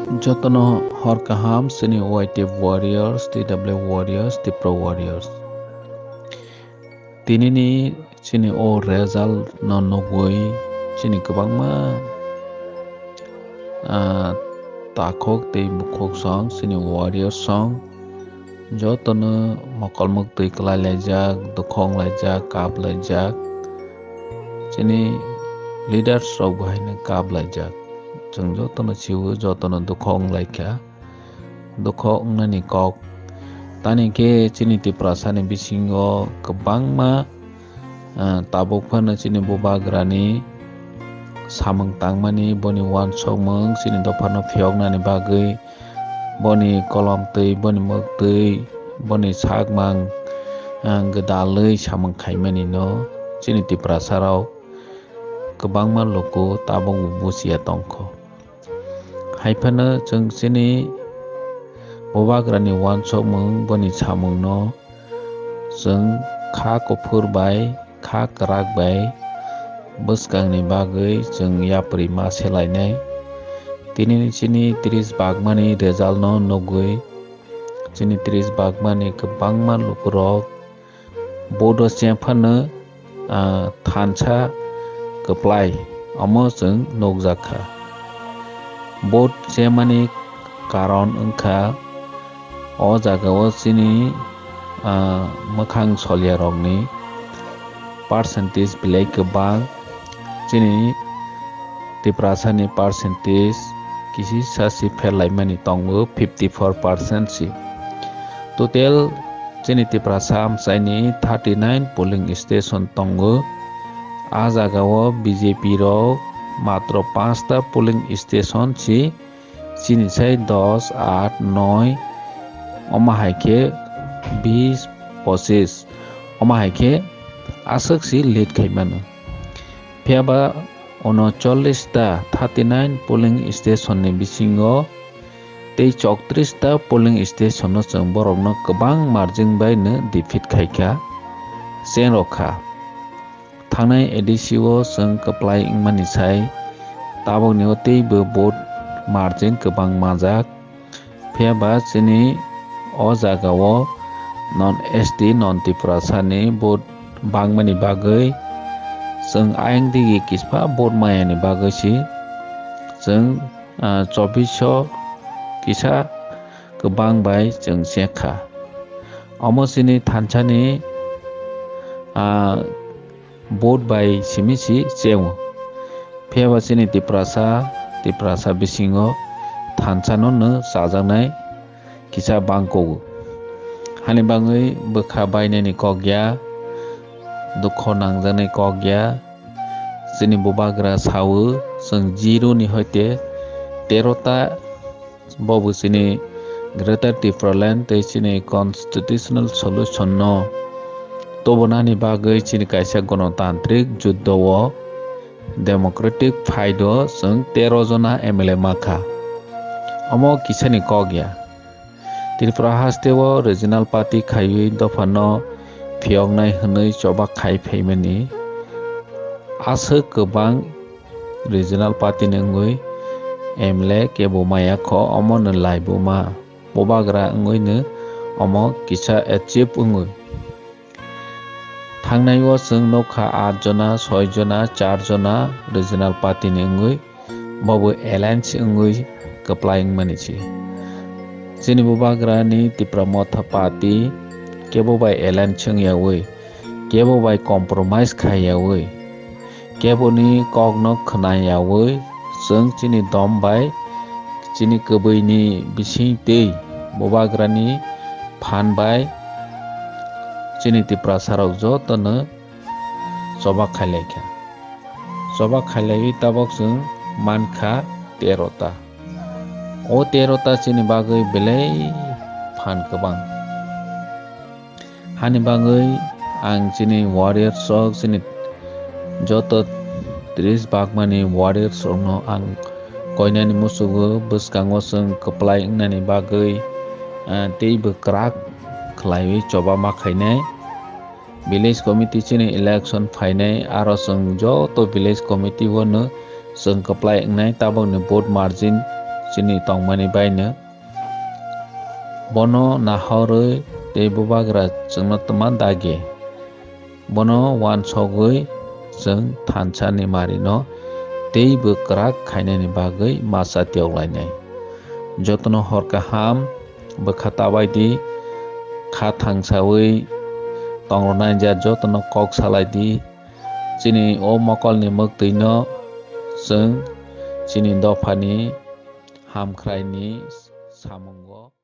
Jotono hor kaham sini white warriors, TW warriors, pro warriors. Tini ni sini o result no nogoi sini kabangma takok te bukhok song sini warrior song. Jotono makolmuk te kelai lejak, dukhong lejak, kap lejak. Sini leader sok bahai ne kap lejak. Jeng jotono siwu jotono dukhong laikya dukhong nani kok tani ke chini ti prasani bisingo kebangma tabuk phana chini bobagrani samang tangmani boni wan sokmang chini dophano phiyoknani bagui boni kolom tui boni mok tui boni sakmang gedalui samang khaimani no chini ti prasarao kebangma loko tabung busia tongkho haifana jeng sini bobagrani wan sokmung boni samung no jeng kha kophur bai kha karak bai buskangni bagui jeng yapri ma selainai tini sini 30 bagmani result no nogui sini 30 bagmani kebangma lukurok bodo semphana thansa keplai amo jeng nogjaka bod semani karon engkha o jagao sini mokhang solyarokni percentage belai kebang sini tiprasani percentage kisi sasi pherlaimani tongo 54% si total sini tiprasa amsaini 39 polling station tongo a jagao BJP ro matro 5 ta polling station si sini sai 10 8 9 oma haike 20 25 oma haike asak si lead khaimano phiaba ono 40 ta 39 polling station ni bisingo tei 34 ta polling station no jeng borok no kebang margin bai no defeat khaika sen rokha thangnai edisio jeng keplai ingmani sai tabok ni otei bo vote margin kebang majak phiaba chini o jagao non SD non tiprasani vote bangmani bagui jeng aing digi kispa vote mayani bagui si jeng 2400 kisa kebang bai jeng sekha omo sini thansani vote bai simisi cheu phiaba sini tiprasa bisingo thansano no sajaknai kisa bangko hani bangui bokha bainani kokya dukho nangjaknai kokya sini bobagra sawu jeng 0 ni hoite 13 ta bobu sini greater different tei sini constitutional solution no tobonani bagui chini kaisa gণতান্ত্রিক juddho democratic phaido jeng 13 jona MLA makha omo kisani kokya Tripura hasteo regional party khaiwi dofano phiyoknai hwnui chobak khai phaimani asuk kebang regional party nungui MLA kebo maya kho omo no laibuma bobagra ngui no omo kisa achieve ngui thangnai o jeng nokha 8 jona 6 jona 4 jona regional party ni ngui bobo alliance ngui keplai ngmani si sini bobagra ni Tripura motha party kebo bai alliance yawi kebo bai compromise khayawi kebo ni kokno khunai yawi jeng chini dom bai chini kubui ni bising tei bobagra ni phan bai chini Tripura sarok jotono chobak khailekha chobak khailawi tabok jeng mankha 13 ta o 13 ta chini bagui belai phan kebang hani bagui ang chini warrior sok chini joto 30 bagmani warrior sok no ang koinani musugo buskango jeng keplai nani bagui tei bokrak khlaiwi choba makhainai village committee chini election phainai aro jeng joto village committee wono jeng keplai ngnai tabok ni vote margin chini tongmani baino bono nahoroi tei bubagra chungno toma dagi bono wansogoi chung thansa ni marino tei bo kwrak khainani bagoi masa tiyoklainai jotono hor kaham bokha tabaidi kha thangsawi tongnai ja jotono kok salai di chini o mokol ni muktui no chung chini dofani hamkhrai ni samungo